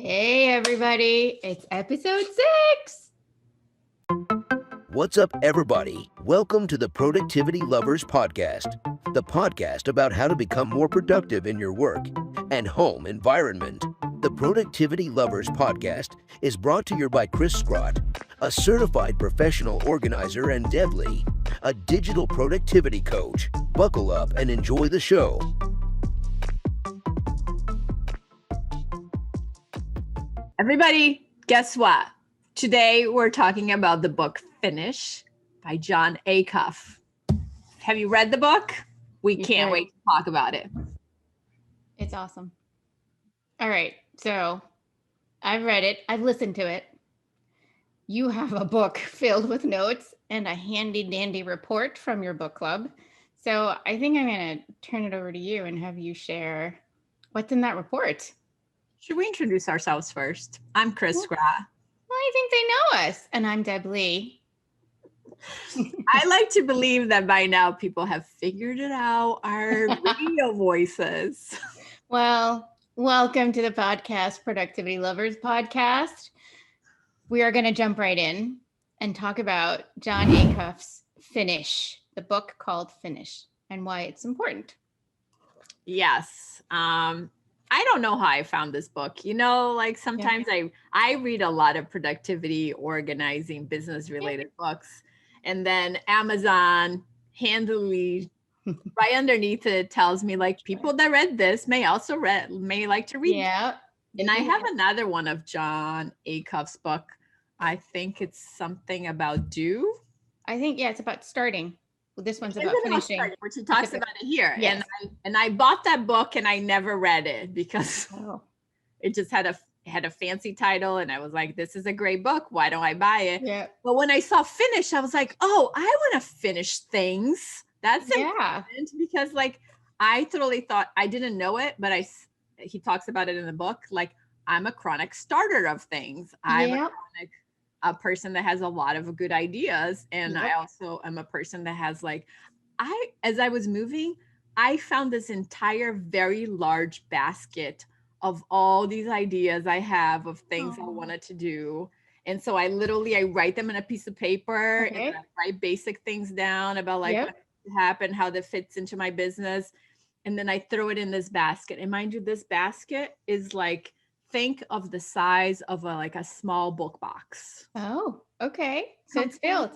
Hey, everybody. It's episode 6. What's up, everybody? Welcome to the Productivity Lovers Podcast, the podcast about how to become more productive in your work and home environment. The Productivity Lovers Podcast is brought to you by Sgrott, a certified professional organizer, and Deb, a digital productivity coach. Buckle up and enjoy the show. Everybody, guess what? Today we're talking about the book Finish by Jon Acuff. Have you read the book? We can't wait to talk about it. It's awesome. All right. So I've read it. I've listened to it. You have a book filled with notes and a handy dandy report from your book club. So I think I'm going to turn it over to you and have you share what's in that report. Should we introduce ourselves first? I'm Cris Sgrott. Well, I think they know us. And I'm Deb. I like to believe that by now people have figured it out, our radio voices. Well, welcome to the podcast, Productivity Lovers Podcast. We are going to jump right in and talk about Jon Acuff's Finish, the book called Finish, and why it's important. Yes. I don't know how I found this book. You know, like sometimes I read a lot of productivity, organizing, business related books. And then Amazon handily right underneath it tells me like people that read this may like to read. Yeah. And I have another one of Jon Acuff's book. I think it's something about do. I think, it's about starting. Well, this one's about finishing. Which he talks about it here. Yes. And I bought that book and I never read it because it just had a fancy title. And I was like, this is a great book. Why don't I buy it? Yeah. But when I saw Finish, I was like, oh, I want to finish things. That's important because like, I totally thought I didn't know it, but he talks about it in the book. Like I'm a chronic starter of things. I'm a person that has a lot of good ideas. And I also am a person that has like, as I was moving, I found this entire very large basket of all these ideas I have of things I wanted to do. And so I write them in a piece of paper and I write basic things down about like what happened, how that fits into my business. And then I throw it in this basket. And mind you, this basket is like, think of the size of a small book box. Oh, okay. So it's filled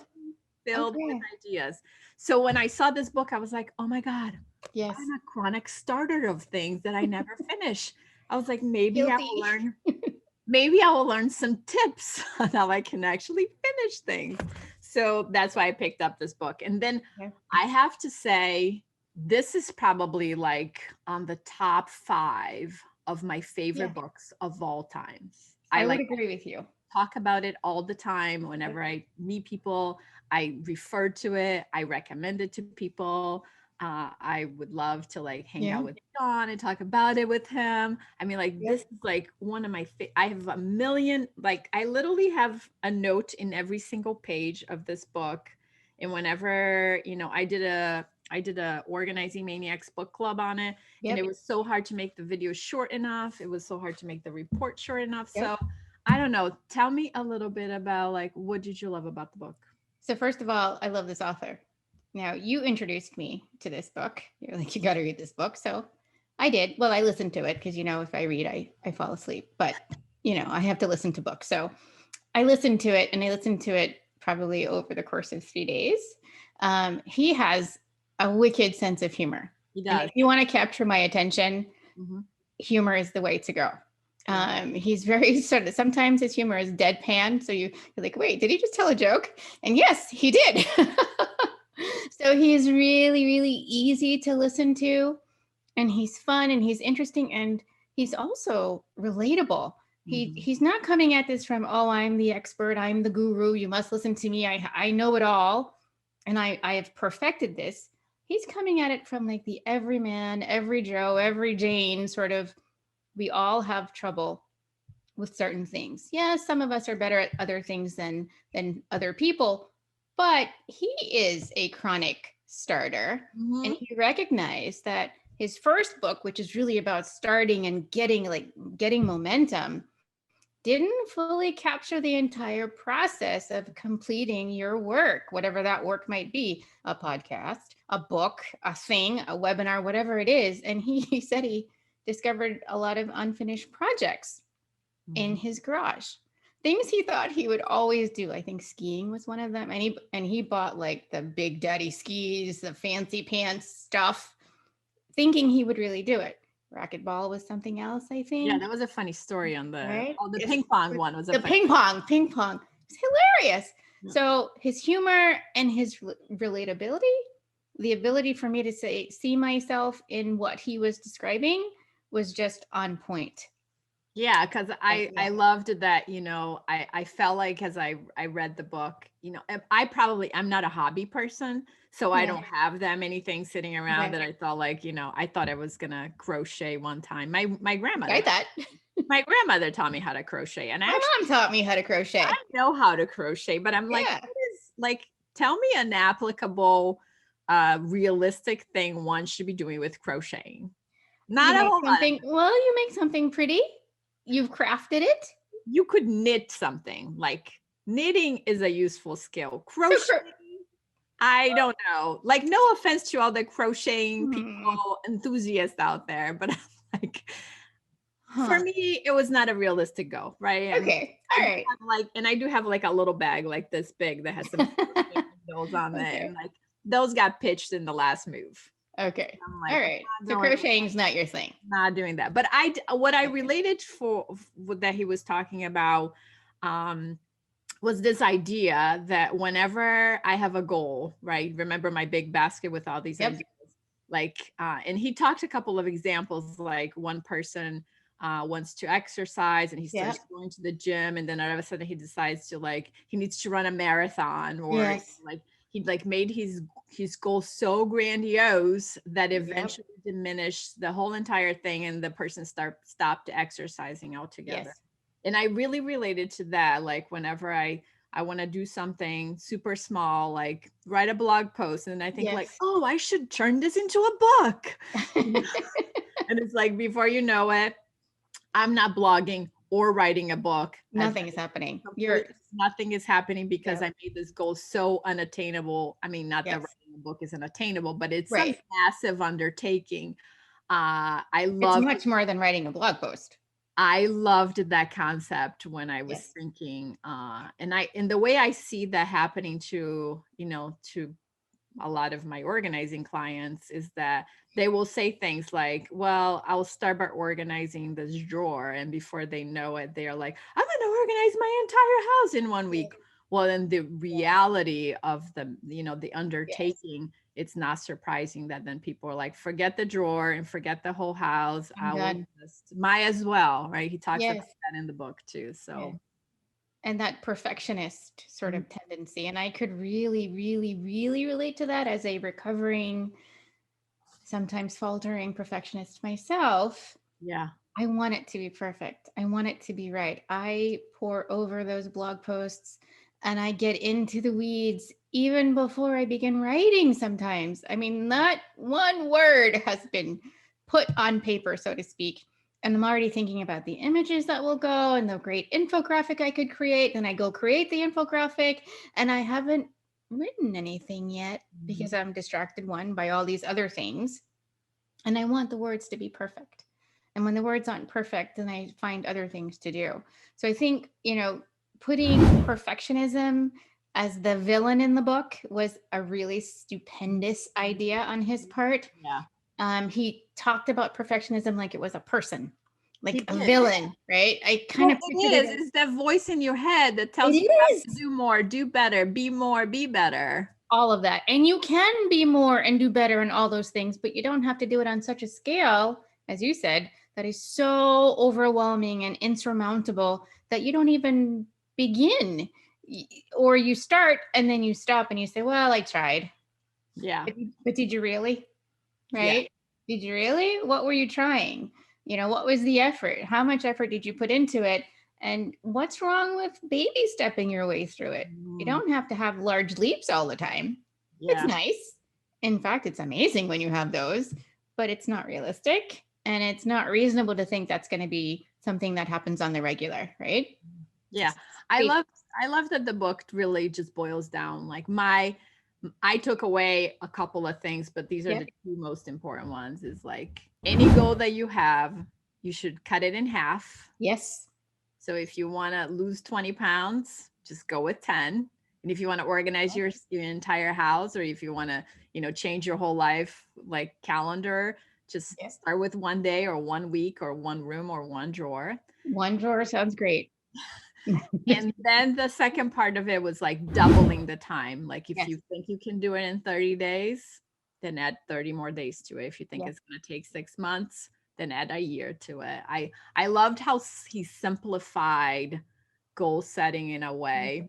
with ideas. So when I saw this book, I was like, oh my God, yes, I'm a chronic starter of things that I never finish. I was like, maybe I will learn some tips on how I can actually finish things. So that's why I picked up this book. And then I have to say, this is probably like on the top 5 of my favorite books of all times. I would agree with you. Talk about it all the time. Whenever I meet people, I refer to it. I recommend it to people. I would love to like hang out with Jon and talk about it with him. I mean, like this is like one of my, I have a million, like I literally have a note in every single page of this book. And whenever, I did a Organizing Maniacs book club on it. And it was so hard to make the video short enough. It was so hard to make the report short enough. So I don't know. Tell me a little bit about like, what did you love about the book? So first of all, I love this author. Now you introduced me to this book. You're like, you got to read this book. So I did. Well, I listened to it because, if I read, I fall asleep, but I have to listen to books. So I listened to it and I listened to it probably over the course of 3 days. He has a wicked sense of humor. He does. If you want to capture my attention, humor is the way to go. He's very sometimes his humor is deadpan. So you're like, wait, did he just tell a joke? And yes, he did. So he's really, really easy to listen to, and he's fun and he's interesting and he's also relatable. He's not coming at this from, oh, I'm the expert, I'm the guru, you must listen to me, I know it all, and I have perfected this. He's coming at it from like the everyman, every Joe, every Jane sort of, we all have trouble with certain things. Yes, some of us are better at other things than other people, but he is a chronic starter. And he recognized that his first book, which is really about starting and getting momentum, didn't fully capture the entire process of completing your work, whatever that work might be, a podcast, a book, a thing, a webinar, whatever it is. And he said he discovered a lot of unfinished projects in his garage, things he thought he would always do. I think skiing was one of them. And he bought like the Big Daddy skis, the fancy pants stuff, thinking he would really do it. Racquetball was something else, I think. Yeah, that was a funny story on the the ping pong one was the ping pong. It's hilarious. Yeah. So his humor and his relatability, the ability for me to see myself in what he was describing was just on point. Yeah, because I loved that, I felt like as I read the book, I'm not a hobby person, so I don't have that many things sitting around that I thought like, I thought I was gonna crochet one time. My grandmother. My grandmother taught me how to crochet, and my mom taught me how to crochet. I know how to crochet, but I'm like, what is, like, tell me an applicable, realistic thing one should be doing with crocheting. Not a whole lot. Well, you make something pretty. You've crafted it. You could knit something. Like, knitting is a useful skill. Crocheting, I don't know. Like, no offense to all the crocheting people, enthusiasts out there, but I'm like, for me, it was not a realistic goal, right? Okay, all right. And I do have like a little bag like this big that has some needles on it, and like those got pitched in the last move. Okay. Like, all right. So crocheting is not your thing. Not doing that. But what I related for that he was talking about was this idea that whenever I have a goal, right? Remember my big basket with all these ideas, like, and he talked a couple of examples, like one person wants to exercise and he starts going to the gym, and then all of a sudden he decides to, like, he needs to run a marathon, or like he like made his goal so grandiose that eventually diminished the whole entire thing, and the person stopped exercising altogether. And I really related to that. Like, whenever I want to do something super small, like write a blog post, and I think like, oh, I should turn this into a book. And it's like, before you know it, I'm not blogging or writing a book. Nothing is happening. Nothing is happening because I made this goal so unattainable. I mean, not that writing a book is unattainable, but it's a massive undertaking. It's much more than writing a blog post. I loved that concept when I was thinking, and the way I see that happening to a lot of my organizing clients is that they will say things like, well, I'll start by organizing this drawer, and before they know it, they're like, I'm going to organize my entire house in 1 week. Well, then the reality of the undertaking, it's not surprising that then people are like, forget the drawer and forget the whole house. I will might as well, right? He talks about that in the book too. So. And that perfectionist sort of tendency. And I could really, really, really relate to that as a recovering, sometimes faltering perfectionist myself. Yeah. I want it to be perfect. I want it to be right. I pour over those blog posts and I get into the weeds even before I begin writing sometimes. I mean, not one word has been put on paper, so to speak. And I'm already thinking about the images that will go and the great infographic I could create. Then I go create the infographic, and I haven't written anything yet because I'm distracted, one, by all these other things. And I want the words to be perfect. And when the words aren't perfect, then I find other things to do. So I think, putting perfectionism as the villain in the book was a really stupendous idea on his part. Yeah. He talked about perfectionism like it was a person, like a villain, right? I it's that voice in your head that tells you to do more, do better, be more, be better. All of that. And you can be more and do better and all those things, but you don't have to do it on such a scale, as you said, that is so overwhelming and insurmountable that you don't even begin. Or you start and then you stop and you say, well, I tried. Yeah. But did you really? Right? Yeah. Did you really? What were you trying? What was the effort? How much effort did you put into it? And what's wrong with baby stepping your way through it? You don't have to have large leaps all the time. Yeah. It's nice. In fact, it's amazing when you have those, but it's not realistic. And it's not reasonable to think that's going to be something that happens on the regular, right? Yeah. I love that the book really just boils down. Like I took away a couple of things, but these are the two most important ones, is like any goal that you have, you should cut it in half. Yes. So if you want to lose 20 pounds, just go with 10. And if you want to organize your entire house, or if you want to, change your whole life, like calendar, just start with 1 day or 1 week or 1 room or 1 drawer. 1 drawer sounds great. And then the second part of it was like doubling the time. Like if you think you can do it in 30 days, then add 30 more days to it. If you think it's going to take 6 months, then add a year to it. I loved how he simplified goal setting in a way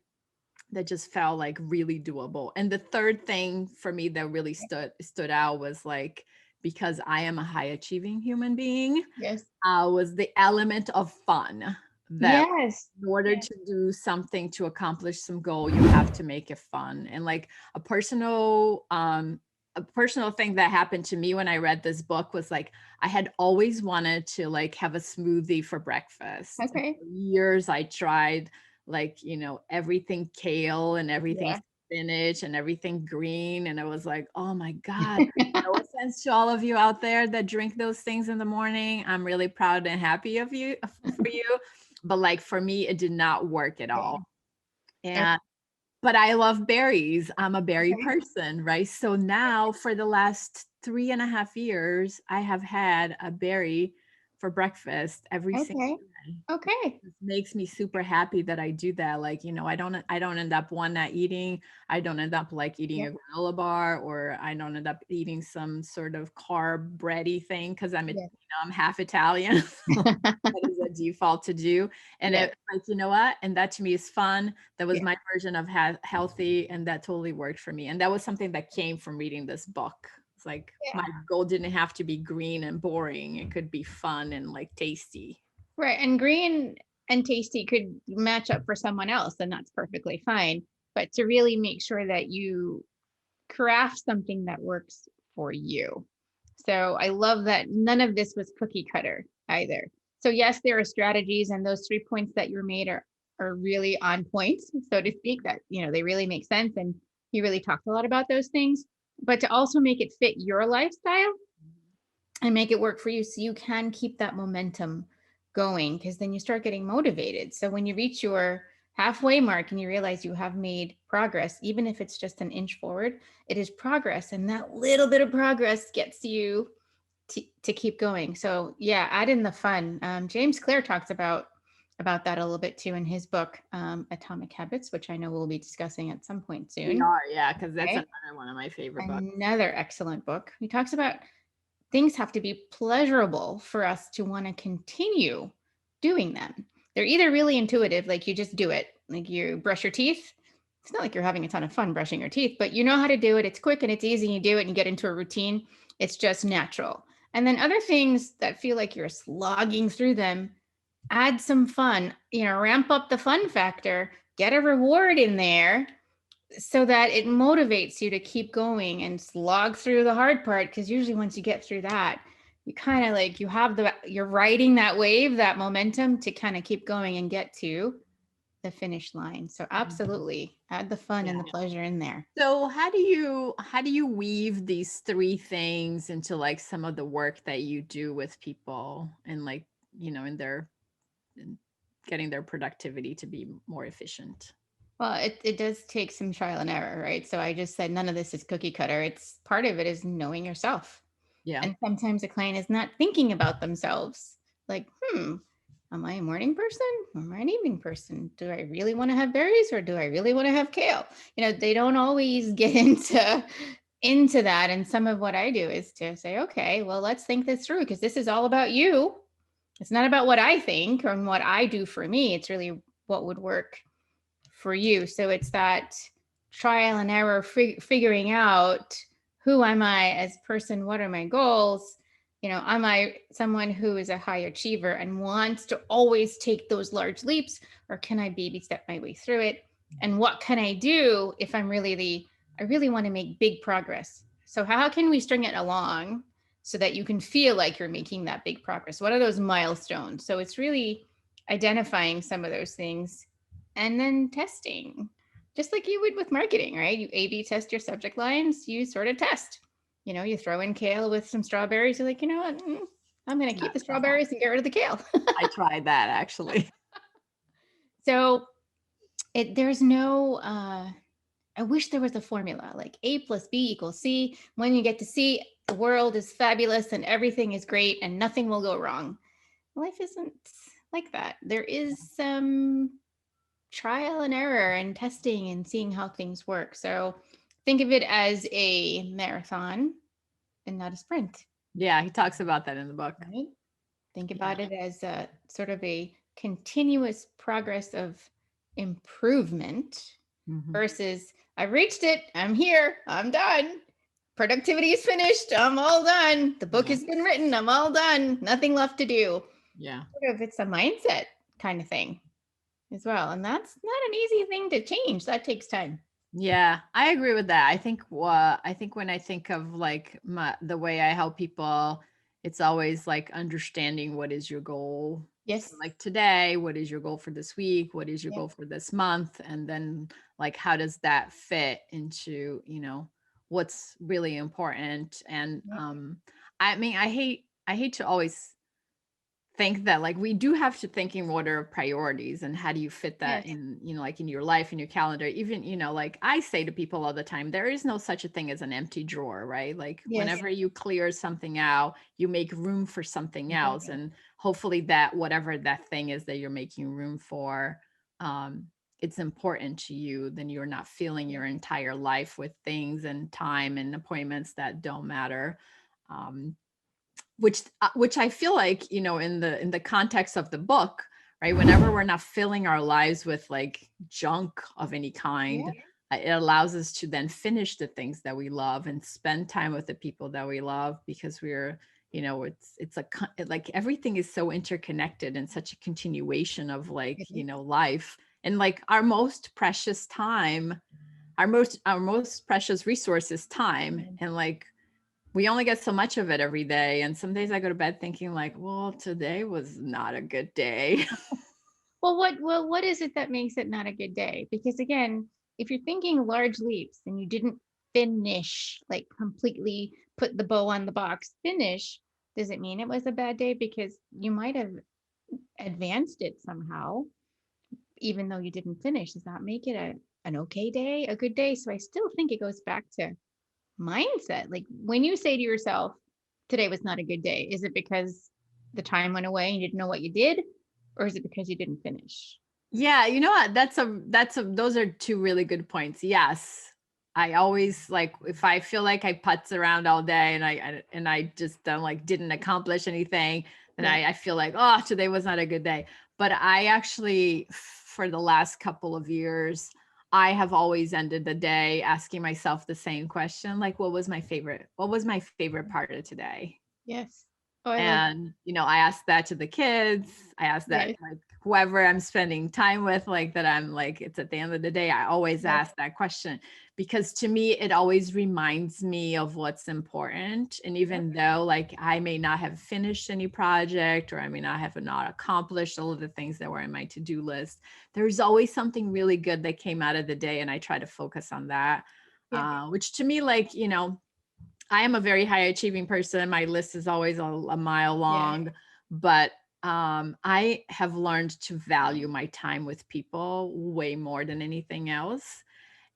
that just felt like really doable. And the third thing for me that really stood out was like, because I am a high achieving human being, was the element of fun. That in order to do something, to accomplish some goal, you have to make it fun. And like a personal thing that happened to me when I read this book was like, I had always wanted to like have a smoothie for breakfast. Okay. For years I tried like, everything kale and everything spinach and everything green. And I was like, oh my God, no offense to all of you out there that drink those things in the morning. I'm really proud and happy for you. But like for me, it did not work at all. But I love berries. I'm a berry person, right? So now for the last 3.5 years, I have had a berry for breakfast every single day. Okay. It makes me super happy that I do that. Like, I don't end up not eating. I don't end up like eating a granola bar, or I don't end up eating some sort of carb bready thing because I'm half Italian. That is a default to do. And it's like, you know what? And that to me is fun. That was my version of healthy, and that totally worked for me. And that was something that came from reading this book. It's like my goal didn't have to be green and boring. It could be fun and like tasty. Right. And green and tasty could match up for someone else, and that's perfectly fine. But to really make sure that you craft something that works for you. So I love that none of this was cookie cutter either. So yes, there are strategies, and those 3 points that you made are really on point, so to speak, that, they really make sense. And you really talked a lot about those things, but to also make it fit your lifestyle and make it work for you so you can keep that momentum going, because then you start getting motivated. So when you reach your halfway mark and you realize you have made progress, even if it's just an inch forward, it is progress. And that little bit of progress gets you to keep going. So add in the fun. James Clear talks about that a little bit too in his book, Atomic Habits, which I know we'll be discussing at some point soon. We are, because that's another one of my favorite books. Another excellent book. He talks about things have to be pleasurable for us to want to continue doing them. They're either really intuitive, like you just do it, like you brush your teeth. It's not like you're having a ton of fun brushing your teeth, but you know how to do it. It's quick and it's easy. You do it and you get into a routine. It's just natural. And then other things that feel like you're slogging through them, add some fun, ramp up the fun factor, get a reward in there so that it motivates you to keep going and slog through the hard part. Because usually once you get through that, you kind of like, you're riding that wave, that momentum to kind of keep going and get to the finish line. So absolutely add the fun and the pleasure in there. So how do you weave these 3 things into like some of the work that you do with people, and like, in getting their productivity to be more efficient? Well, it does take some trial and error, right? So I just said none of this is cookie cutter. It's part of it is knowing yourself. Yeah. And sometimes a client is not thinking about themselves. Like, am I a morning person or am I an evening person? Do I really want to have berries or do I really want to have kale? They don't always get into that. And some of what I do is to say, okay, well, let's think this through, because this is all about you. It's not about what I think or what I do for me. It's really what would work for you. So it's that trial and error, figuring out, who am I as a person? What are my goals? Am I someone who is a high achiever and wants to always take those large leaps, or can I baby step my way through it? And what can I do if I really want to make big progress? So how can we string it along so that you can feel like you're making that big progress? What are those milestones? So it's really identifying some of those things and then testing, just like you would with marketing, right? You A/B test your subject lines, you sort of test. You throw in kale with some strawberries. You're like, you know what? I'm going to keep the strawberries and get rid of the kale. I tried that actually. So there's no, I wish there was a formula like A plus B equals C. When you get to C, the world is fabulous and everything is great and nothing will go wrong. Life isn't like that. There is some trial and error and testing and seeing how things work. So think of it as a marathon and not a sprint. Yeah, he talks about that in the book. Right? Think about it as a sort of a continuous progress of improvement versus I've reached it, I'm here, I'm done. Productivity is finished, I'm all done. The book has been written, I'm all done. Nothing left to do. Yeah. Sort of, it's a mindset kind of thing as well. And that's not an easy thing to change. That takes time. Yeah, I agree with that. I think when I think of like the way I help people, it's always like understanding what is your goal. Yes. So like today, what is your goal for this week? What is your goal for this month? And then like, how does that fit into, what's really important? And I mean, I hate to always think that like we do have to think in order of priorities and how do you fit that in, like in your life, in your calendar, even, like I say to people all the time, there is no such a thing as an empty drawer, right? Like whenever you clear something out, you make room for something else. And hopefully that whatever that thing is that you're making room for, it's important to you, then you're not filling your entire life with things and time and appointments that don't matter. Which I feel like, in the context of the book, right? Whenever we're not filling our lives with like junk of any kind, it allows us to then finish the things that we love and spend time with the people that we love, because we're, it's like everything is so interconnected and such a continuation of like, life. And like our most precious time, our most precious resource is time. And like, we only get so much of it every day. And some days I go to bed thinking like, well, today was not a good day. Well, what is it that makes it not a good day? Because again, if you're thinking large leaps and you didn't finish, like completely put the bow on the box, finish, does it mean it was a bad day? Because you might have advanced it somehow, even though you didn't finish. Does that make it an okay day, a good day? So I still think it goes back to mindset. Like when you say to yourself, today was not a good day, is it because the time went away and you didn't know what you did? Or is it because you didn't finish? Yeah, you know what? Those are two really good points. Yes. I always like, if I feel like I putz around all day and I just didn't accomplish anything, then I feel like, oh, today was not a good day. But I actually, for the last couple of years, I have always ended the day asking myself the same question, like, what was my favorite part of today? Yes. Oh, I asked that to the kids. I asked that like whoever I'm spending time with, like that I'm like, it's at the end of the day, I always ask that question, because to me, it always reminds me of what's important. And even though like I may not have finished any project, or I may not have accomplished all of the things that were in my to-do list, there's always something really good that came out of the day. And I try to focus on that, which to me, like, I am a very high achieving person. My list is always a mile long, but I have learned to value my time with people way more than anything else.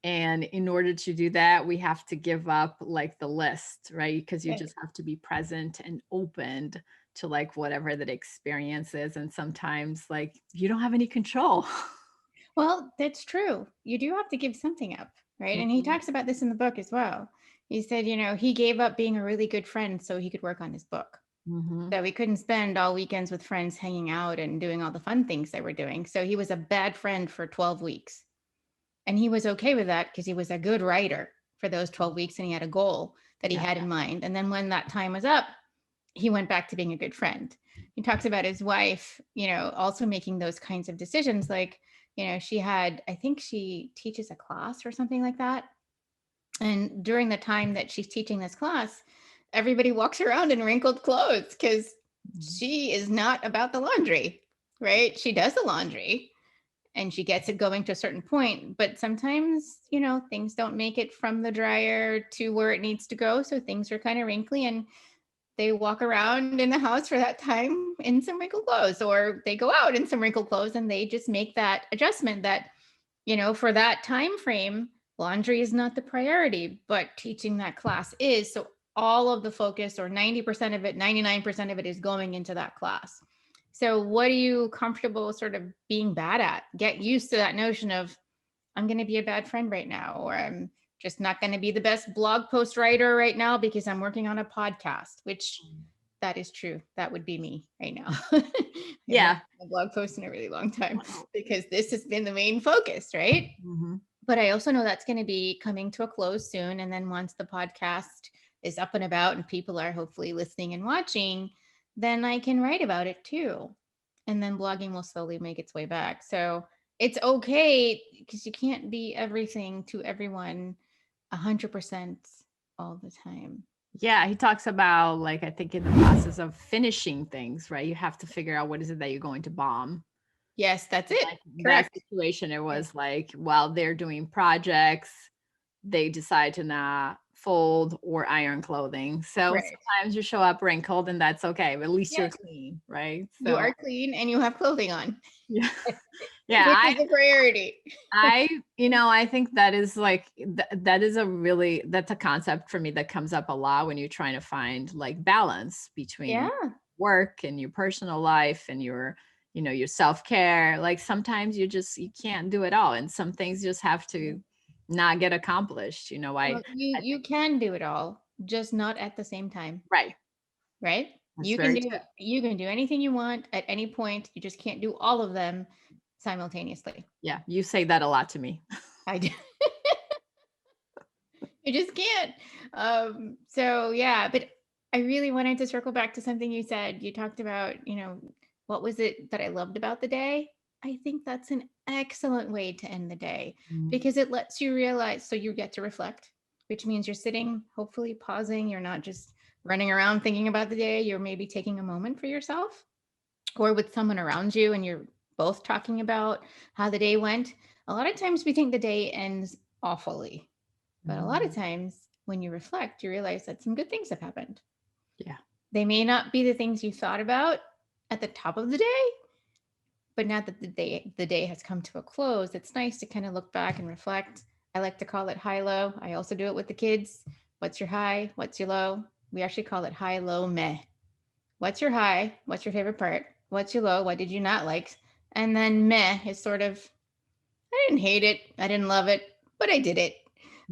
And in order to do that, we have to give up like the list, right? Because you just have to be present and opened to like whatever that experience is. And sometimes like you don't have any control. Well, that's true. You do have to give something up, right? And he talks about this in the book as well. He said, he gave up being a really good friend so he could work on his book. So we couldn't spend all weekends with friends hanging out and doing all the fun things they were doing. So he was a bad friend for 12 weeks. And he was okay with that because he was a good writer for those 12 weeks and he had a goal that he had in mind. And then when that time was up, he went back to being a good friend. He talks about his wife, also making those kinds of decisions. Like, I think she teaches a class or something like that. And during the time that she's teaching this class, everybody walks around in wrinkled clothes because she is not about the laundry, right? She does the laundry and she gets it going to a certain point, but sometimes, things don't make it from the dryer to where it needs to go. So things are kind of wrinkly and they walk around in the house for that time in some wrinkled clothes, or they go out in some wrinkled clothes and they just make that adjustment that, for that time frame, laundry is not the priority, but teaching that class is. So all of the focus, or 90% of it, 99% of it is going into that class. So what are you comfortable sort of being bad at? Get used to that notion of, I'm going to be a bad friend right now, or I'm just not going to be the best blog post writer right now because I'm working on a podcast, which that is true. That would be me right now. Yeah. A blog post in a really long time because this has been the main focus, right? Mm-hmm. But I also know that's going to be coming to a close soon. And then once the podcast is up and about and people are hopefully listening and watching, then I can write about it too. And then blogging will slowly make its way back. So it's okay because you can't be everything to everyone 100% all the time. Yeah, he talks about, like, I think in the process of finishing things, right? You have to figure out what is it that you're going to bomb. Yes, that's it. Like, correct. That situation, it was like, while they're doing projects, they decide to not fold or iron clothing. So sometimes you show up wrinkled and that's okay, but at least you're clean, right? So you are clean and you have clothing on. Yeah. Yeah. Which is a priority. I think that is like, that's a concept for me that comes up a lot when you're trying to find like balance between work and your personal life and your self-care. Like sometimes you can't do it all. And some things just have to not get accomplished. You can do it all, just not at the same time. Right. You can do anything you want at any point. You just can't do all of them simultaneously. Yeah. You say that a lot to me. I do. You just can't. But I really wanted to circle back to something you said. You talked about, what was it that I loved about the day? I think that's an excellent way to end the day because it lets you realize, so you get to reflect, which means you're sitting, hopefully pausing. You're not just running around thinking about the day. You're maybe taking a moment for yourself or with someone around you and you're both talking about how the day went. A lot of times we think the day ends awfully, but a lot of times when you reflect, you realize that some good things have happened. Yeah. They may not be the things you thought about at the top of the day, but now that the day has come to a close, it's nice to kind of look back and reflect. I like to call it high-low. I also do it with the kids. What's your high? What's your low? We actually call it high, low, meh. What's your high? What's your favorite part? What's your low? What did you not like? And then meh is sort of, I didn't hate it. I didn't love it, but I did it.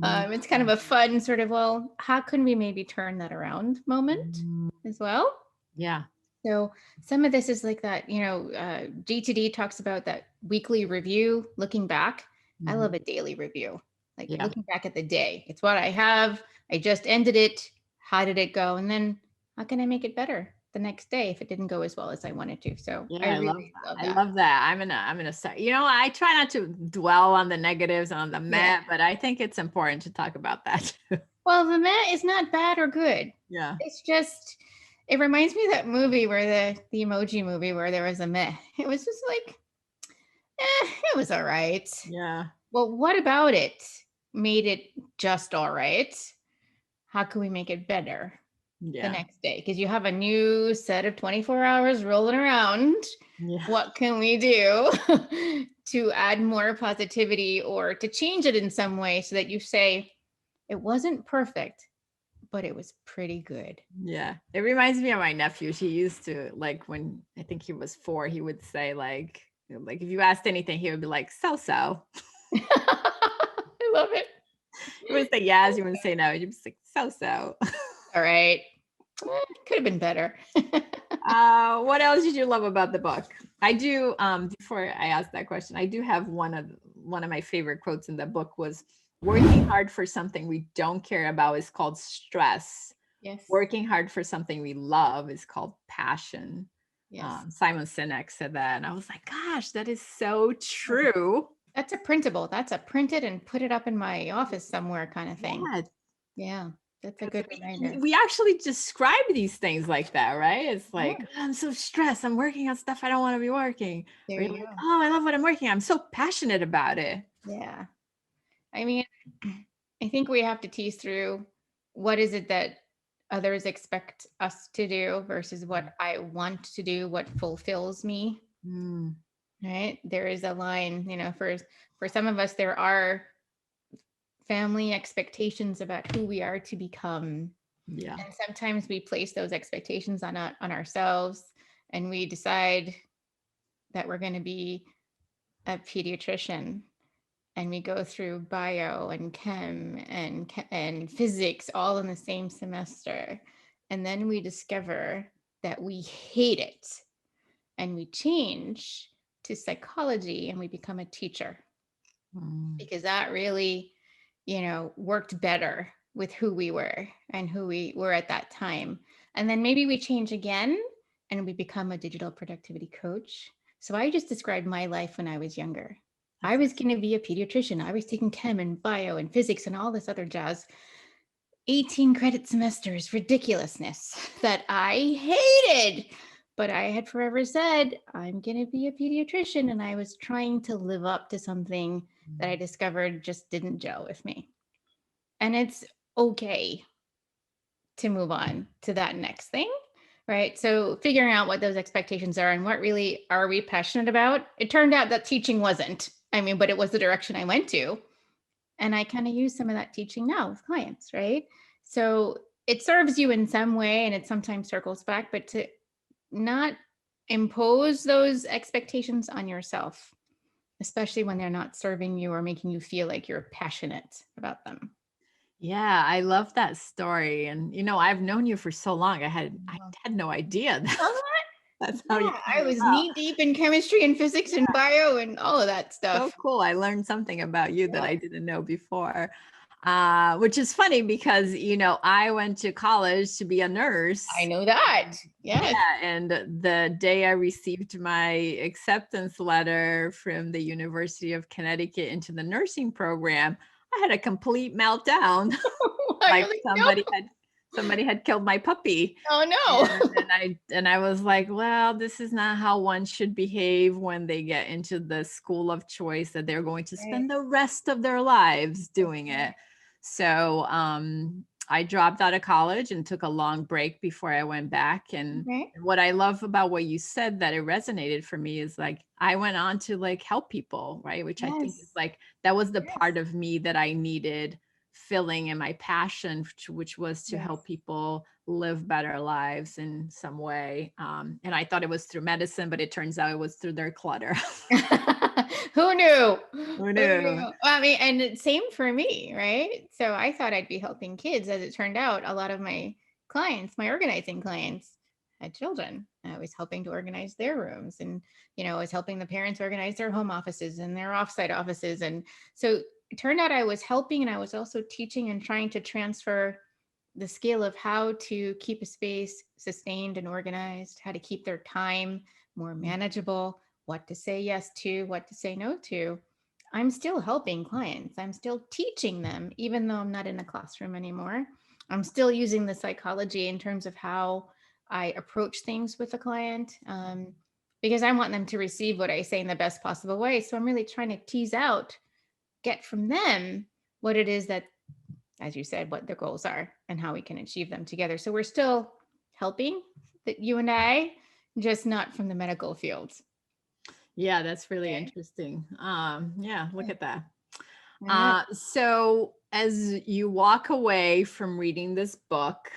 It's kind of a fun sort of, well, how can we maybe turn that around moment as well? Yeah. So some of this is like that, G2D talks about that weekly review, looking back. I love a daily review, like looking back at the day. It's what I have. I just ended it. How did it go? And then how can I make it better the next day if it didn't go as well as I wanted to? So I really love that. I love that. I'm gonna say, I try not to dwell on the negatives, on the meh, but I think it's important to talk about that. Well, the meh is not bad or good. Yeah. It's just, it reminds me of that movie where the emoji movie where there was a meh. It was just like, it was all right. Yeah. Well, what about it made it just all right? How can we make it better the next day? Because you have a new set of 24 hours rolling around. Yeah. What can we do to add more positivity or to change it in some way so that you say, it wasn't perfect, but it was pretty good. Yeah. It reminds me of my nephew. He used to, like, when I think he was 4, he would say like if you asked anything, he would be like, so. I love it. You wouldn't say yes, you wouldn't say no. You'd be like, so. All right. Could have been better. What else did you love about the book? I do, before I ask that question, I do have one of my favorite quotes in the book was, working hard for something we don't care about is called stress. Yes. Working hard for something we love is called passion. Yes. Simon Sinek said that. And I was like, gosh, that is so true. That's a printable. That's a print it and put it up in my office somewhere kind of thing. Yeah. That's a good reminder. We actually describe these things like that, right? It's like, I'm so stressed. I'm working on stuff I don't want to be working. There you go. Oh, I love what I'm working on. I'm so passionate about it. Yeah. I mean, I think we have to tease through what is it that others expect us to do versus what I want to do, what fulfills me. Right? There is a line, for some of us, there are family expectations about who we are to become. Yeah. And sometimes we place those expectations on ourselves, and we decide that we're going to be a pediatrician, and we go through bio and chem and physics all in the same semester. And then we discover that we hate it, and we change to psychology and we become a teacher because that really, worked better with who we were and who we were at that time. And then maybe we change again and we become a digital productivity coach. So I just described my life when I was younger. I was going to be a pediatrician. I was taking chem and bio and physics and all this other jazz. 18 credit semesters, ridiculousness that I hated. But I had forever said, I'm going to be a pediatrician. And I was trying to live up to something that I discovered just didn't gel with me. And it's okay to move on to that next thing, right? So figuring out what those expectations are and what really are we passionate about. It turned out that teaching wasn't, but it was the direction I went to. And I kind of use some of that teaching now with clients, right? So it serves you in some way and it sometimes circles back, but to not impose those expectations on yourself, especially when they're not serving you or making you feel like you're passionate about them. Yeah, I love that story. And I've known you for so long. I had no idea that's how you I was knee deep in chemistry and physics and bio and all of that stuff. So cool. I learned something about you that I didn't know before. Which is funny because, I went to college to be a nurse. I know that. Yes. Yeah. And the day I received my acceptance letter from the University of Connecticut into the nursing program, I had a complete meltdown. Like somebody had killed my puppy. Oh no. And I was like, well, this is not how one should behave when they get into the school of choice that they're going to spend the rest of their lives doing it. So I dropped out of college and took a long break before I went back. And what I love about what you said that it resonated for me is like, I went on to like help people, right? Which I think is like, that was the part of me that I needed filling in my passion, which was to help people live better lives in some way. And I thought it was through medicine, but it turns out it was through their clutter. Who knew? Who knew? Well, and same for me, right? So I thought I'd be helping kids. As it turned out, a lot of my clients, my organizing clients, had children. I was helping to organize their rooms, and I was helping the parents organize their home offices and their offsite offices. And so it turned out I was helping, and I was also teaching and trying to transfer the skill of how to keep a space sustained and organized, how to keep their time more manageable, what to say yes to, what to say no to. I'm still helping clients. I'm still teaching them, even though I'm not in a classroom anymore. I'm still using the psychology in terms of how I approach things with a client, because I want them to receive what I say in the best possible way. So I'm really trying to tease out, get from them what it is that, as you said, what their goals are and how we can achieve them together. So we're still helping, that you and I, just not from the medical field. Yeah, that's really interesting. Yeah, look at that. So as you walk away from reading this book,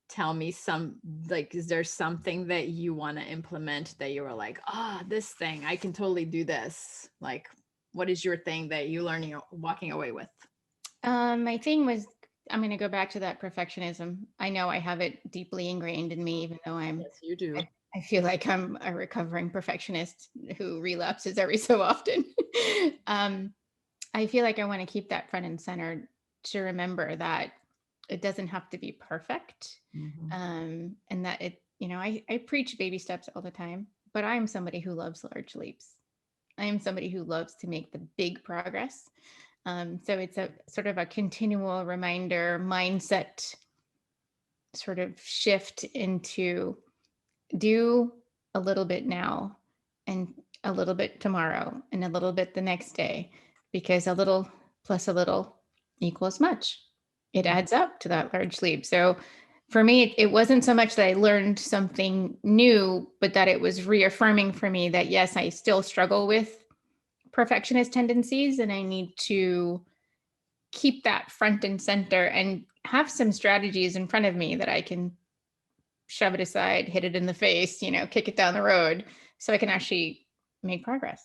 tell me is there something that you want to implement that you were like, this thing, I can totally do this? Like, what is your thing that you learning walking away with? My thing was, I'm going to go back to that perfectionism. I know I have it deeply ingrained in me, even though Yes, you do. I feel like I'm a recovering perfectionist who relapses every so often. I feel like I want to keep that front and center, to remember that it doesn't have to be perfect. And that I preach baby steps all the time, but I'm somebody who loves large leaps. I am somebody who loves to make the big progress. So it's a sort of a continual reminder mindset sort of shift into do a little bit now and a little bit tomorrow and a little bit the next day, because a little plus a little equals much. It adds up to that large leap. So for me, it wasn't so much that I learned something new, but that it was reaffirming for me that, yes, I still struggle with perfectionist tendencies and I need to keep that front and center and have some strategies in front of me that I can shove it aside, hit it in the face, kick it down the road so I can actually make progress.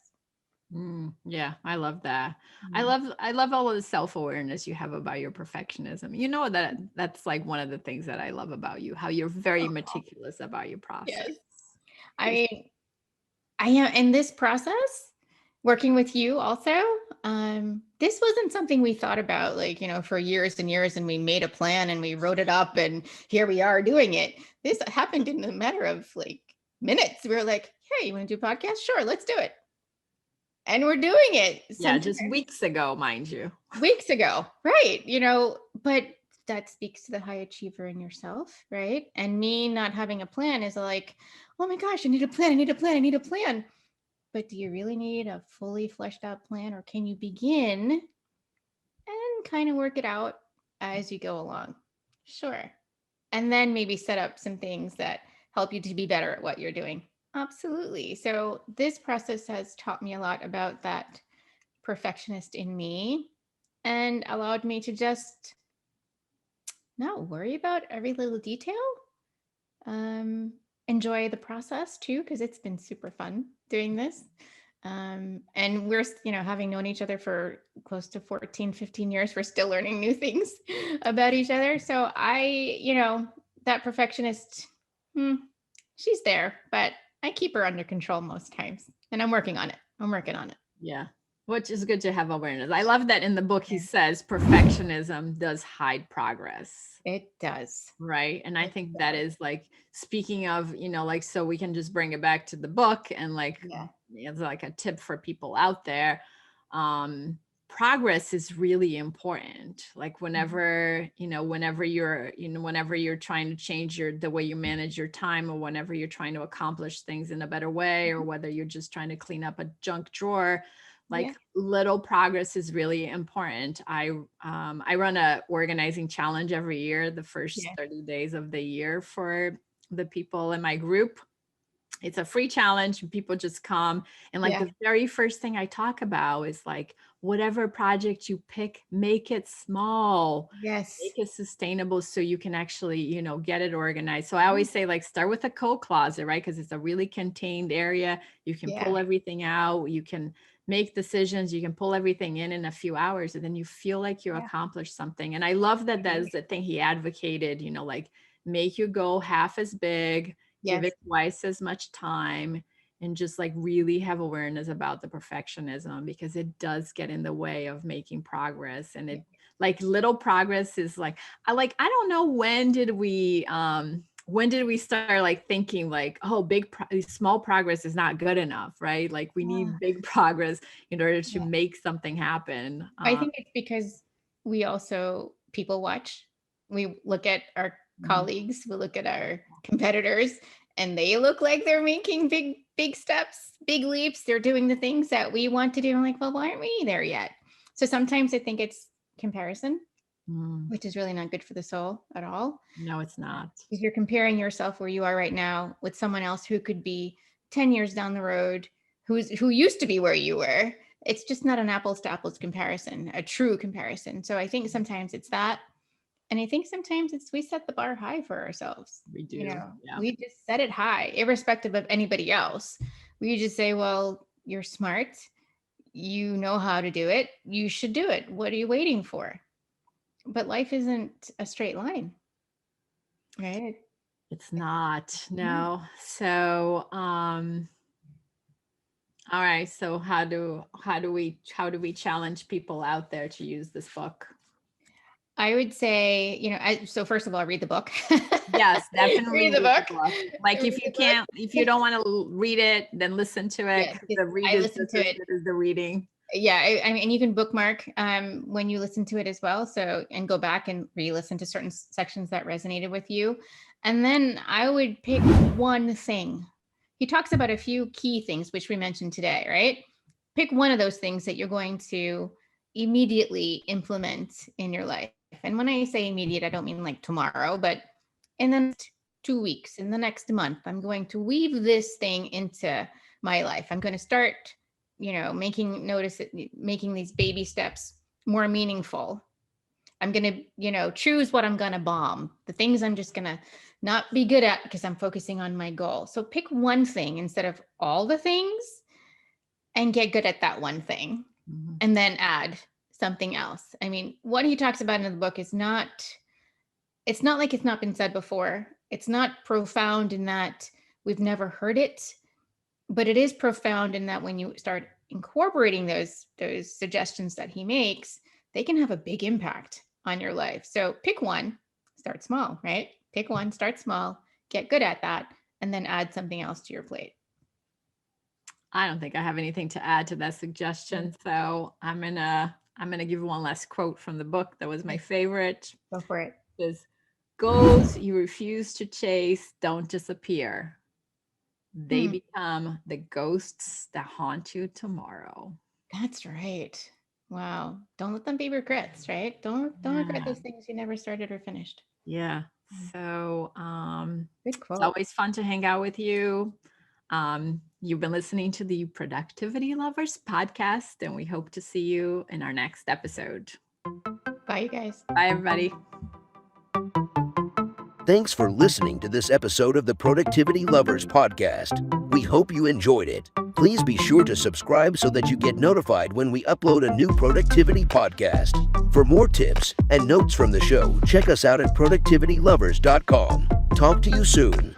Yeah, I love that. I love all of the self-awareness you have about your perfectionism. You know, that's like one of the things that I love about you, how you're very meticulous about your process. Yes. I am in this process working with you also. This wasn't something we thought about for years and years, and we made a plan and we wrote it up and here we are doing it. This happened in a matter of minutes. We were like, hey, you want to do a podcast? Sure, let's do it. And we're doing it. Yeah, just weeks ago, mind you. Weeks ago, right. But that speaks to the high achiever in yourself, right? And me not having a plan is like, oh my gosh, I need a plan. But do you really need a fully fleshed out plan, or can you begin and kind of work it out as you go along? Sure. And then maybe set up some things that help you to be better at what you're doing. Absolutely. So this process has taught me a lot about that perfectionist in me and allowed me to just not worry about every little detail. Enjoy the process too, because it's been super fun doing this. And we're, having known each other for close to 14, 15 years, we're still learning new things about each other. So that perfectionist, she's there, but I keep her under control most times, and I'm working on it. Yeah. Which is good to have awareness. I love that in the book, he says perfectionism does hide progress. It does. Right. And I think that is speaking of, so we can just bring it back to the book and it's like a tip for people out there. Progress is really important. Whenever you're trying to change the way you manage your time, or whenever you're trying to accomplish things in a better way, or whether you're just trying to clean up a junk drawer, little progress is really important. I run a organizing challenge every year, the first 30 days of the year for the people in my group. It's a free challenge. People just come. And the very first thing I talk about is whatever project you pick, make it small. Yes. Make it sustainable so you can actually, get it organized. So I always say start with a coat closet, right? Because it's a really contained area. You can pull everything out. You can make decisions. You can pull everything in a few hours, and then you feel like you accomplished something. And I love that is the thing he advocated, make your goal half as big, give it twice as much time, and just really have awareness about the perfectionism, because it does get in the way of making progress. And it little progress is I don't know, when did we start thinking small progress is not good enough, right? We need big progress in order to make something happen. I think it's because we also people watch. We look at our colleagues, we look at our competitors, and they look like they're making big steps, big leaps. They're doing the things that we want to do. I'm like, well, why aren't we there yet? So sometimes I think it's comparison, which is really not good for the soul at all. No, it's not. Because you're comparing yourself where you are right now with someone else who could be 10 years down the road, who used to be where you were. It's just not an apples to apples comparison, a true comparison. So I think sometimes it's that. And I think sometimes we set the bar high for ourselves. We do. We just set it high, irrespective of anybody else. We just say, well, you're smart. You know how to do it. You should do it. What are you waiting for? But life isn't a straight line, right? It's not. No. So, all right. So how do we challenge people out there to use this book? I would say, so first of all, read the book. Yes, definitely read the book. If you don't want to read it, then listen to it. Yes, the read is the reading. Yeah, I mean, you can bookmark when you listen to it as well. So, and go back and re-listen to certain sections that resonated with you. And then I would pick one thing. He talks about a few key things, which we mentioned today, right? Pick one of those things that you're going to immediately implement in your life. And when I say immediate, I don't mean like tomorrow, but in the next 2 weeks, in the next month, I'm going to weave this thing into my life. I'm going to start, making these baby steps more meaningful. I'm going to, choose what I'm going to bomb, the things I'm just going to not be good at because I'm focusing on my goal. So pick one thing instead of all the things and get good at that one thing, and then add something else. I mean, what he talks about in the book is it's not like it's not been said before. It's not profound in that we've never heard it, but it is profound in that when you start incorporating those suggestions that he makes, they can have a big impact on your life. So pick one, start small, right? Pick one, start small, get good at that, and then add something else to your plate. I don't think I have anything to add to that suggestion. So I'm gonna give one last quote from the book that was my favorite. Go for it. It says, "Goals you refuse to chase don't disappear. They become the ghosts that haunt you tomorrow." That's right. Wow. Don't let them be regrets, right? Don't regret those things you never started or finished. Yeah. So good quote. It's always fun to hang out with you. You've been listening to the Productivity Lovers podcast, and we hope to see you in our next episode. Bye, you guys. Bye, everybody. Thanks for listening to this episode of the Productivity Lovers podcast. We hope you enjoyed it. Please be sure to subscribe so that you get notified when we upload a new productivity podcast. For more tips and notes from the show, check us out at productivitylovers.com. Talk to you soon.